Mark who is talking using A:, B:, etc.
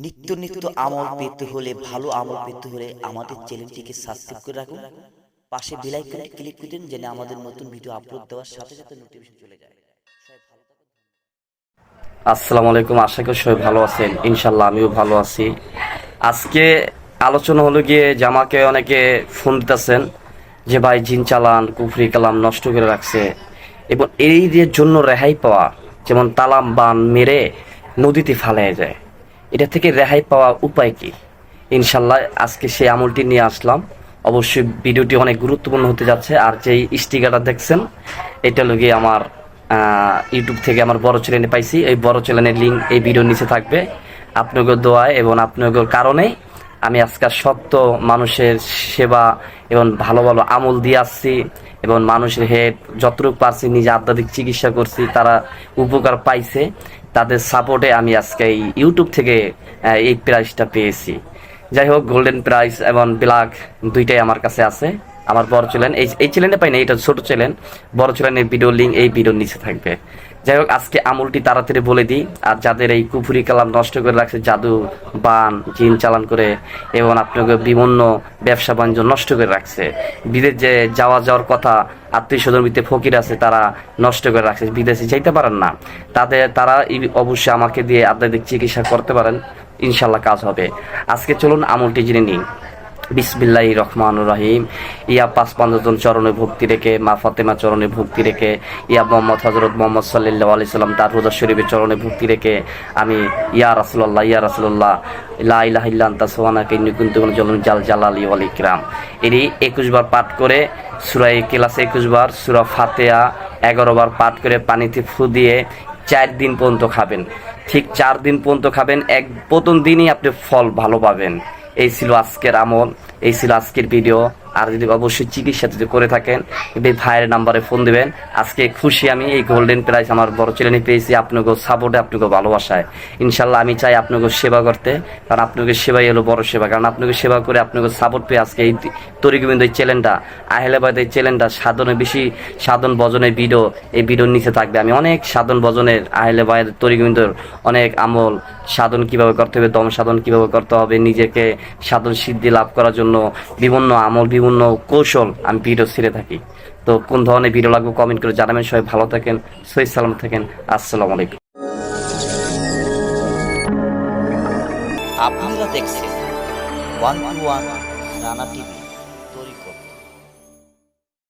A: নিত্য নিত্য আমল পেতে হলে, ভালো আমল পেতে হলে আমাদের চ্যানেলটিকে সাবস্ক্রাইব করে রাখুন। পাশে বেল আইকনটি ক্লিক করে দিন যেন আমাদের নতুন ভিডিও আপলোড দেওয়ার সাথে সাথে নোটিফিকেশন চলে যায়।
B: আসসালামু আলাইকুম, আশা করি সবাই ভালো আছেন। ইনশাল্লাহ আমিও ভালো আছি। আজকে আলোচনা হলো গিয়ে যে আমাকে অনেকে ফোন দিতেছেন যে ভাই জিন চালান, কুফরি কালাম নষ্ট করে রাখছে, এবং এই জন্য রেহাই পাওয়া, যেমন তালাম বান মেরে নদীতে ফালায় যায়, এটা থেকে রেহাই পাওয়া উপায় কি? ইনশাল্লাহ আজকে সেই আমলটি নিয়ে আসলাম। অবশ্যই ভিডিওটি অনেক গুরুত্বপূর্ণ হতে যাচ্ছে। আর যেই স্টিকারটা দেখছেন এটা লগে আমার ইউটিউব থেকে আমার বড় চ্যানেলে পাইছি। এই বড় চ্যানেলের লিঙ্ক এই ভিডিওর নিচে থাকবে। আপনাদের দোয়ায় এবং আপনাদের কারণে আমি আজকাল সত্য মানুষের সেবা এবং ভালো ভালো আমল দিয়ে আসছি, এবং মানুষের হেড যতটুকু পারছি নিজে আধ্যাত্মিক চিকিৎসা করছি, তারা উপকার পাইছে। তাদের সাপোর্টে আমি আজকে এই ইউটিউব থেকে এই প্রাইজটা পেয়েছি। যাই হোক, গোল্ডেন প্রাইজ এবং ব্ল্যাক দুইটাই আমার কাছে আছে। আমার বড় চ্যানেল এই চ্যানেলে পাই না, এটা ছোট চ্যানেল। বড় চ্যানেলের ভিডিও লিঙ্ক এই ভিডিওর নিচে থাকবে। যাই হোক, আজকে আমলটি তাড়াতাড়ি বলে দিই। আর যাদের এই কুফুরি কালাম নষ্ট করে রাখছে, জাদু বান জিন চালান করে, এবং আপনাকে বিভিন্ন ব্যবসা বাণিজ্য নষ্ট করে রাখছে, বিদেশ যে যাওয়ার কথা, আত্মীয় স্বজন ভিতরে ফকির আছে, তারা নষ্ট করে রাখছে, বিদেশে যাইতে পারেন না, তারা অবশ্যই আমাকে দিয়ে আধ্যাত্মিক চিকিৎসা করতে পারেন। ইনশাল্লাহ কাজ হবে। আজকে চলুন আমলটি জেনে নিই। বিসমিল্লাহির রহমানির রহিম। ইয়া পাঁচ পাঁচজন চরণে ভক্তি রেখে, মা ফাতেমা চরণে ভক্তি রেখে, ইয়া মোহাম্মদ হযরত মোহাম্মদ সাল্লাল্লাহু আলাইহি সাল্লাম তার রোজা শরীফের চরণে ভক্তি রেখে আমি ইয়া রাসূলুল্লাহ লা ইলাহা ইল্লা আনতা সুবহানাকা ইন্নী কুনতু মিনাজ জালিমিন জাল জালালি ওয়াল ইকরাম, এরই 21 বার পাঠ করে, সূরা ইখলাস 21 বার, সূরা ফাতিহা 11 বার পাঠ করে পানিতে ফু দিয়ে 4 দিন পর্যন্ত খাবেন। ঠিক 4 দিন পর্যন্ত খাবেন। প্রথম দিনই আপনি ফল ভালো পাবেন। এই ছিল আজকের আমল, এই ছিল আজকের ভিডিও। আর যদি অবশ্যই চিকিৎসা যদি করে থাকেন, এই ভাইয়ের নাম্বারে ফোন দিবেন। আজকে খুশি আমি, এই গোল্ডেন প্রাইজ আমার বড় চ্যানেলে পেয়েছি আপনাকে সাপোর্টে, আপনাকে ভালোবাসায়। ইনশাল্লাহ আমি চাই আপনাকে সেবা করতে, কারণ আপনাকে সেবাই হলো বড় সেবা। কারণ আপনাকে সেবা করে আপনাকে সাপোর্ট পেয়ে আজকে এই তরিগোবিন্দ এই চ্যানেলটা, আহলেবাদ এই চ্যানেলটা, সাধনে বেশি সাধন ভজনের ভিডিও এই ভিডিওর নিচে থাকবে। আমি অনেক সাধন ভজনের, আহলেবাদ তরিগোবিন্দর অনেক আমল, সাধন কিভাবে করতে হবে, দম সাধন কিভাবে করতে হবে, নিজেকে সাধন সিদ্ধি লাভ করার জন্য বিভিন্ন আমল, বিভিন্ন কৌশল আমি ভিডিও ছেড়ে থাকি। তো কোন ধরনের ভিডিও লাগবে কমেন্ট করে জানাবেন। সবাই ভালো থাকেন, সহিহ সালাম থাকেন। আসসালামু আলাইকুম।
A: আপনারা দেখছেন 121 রানা টিভি।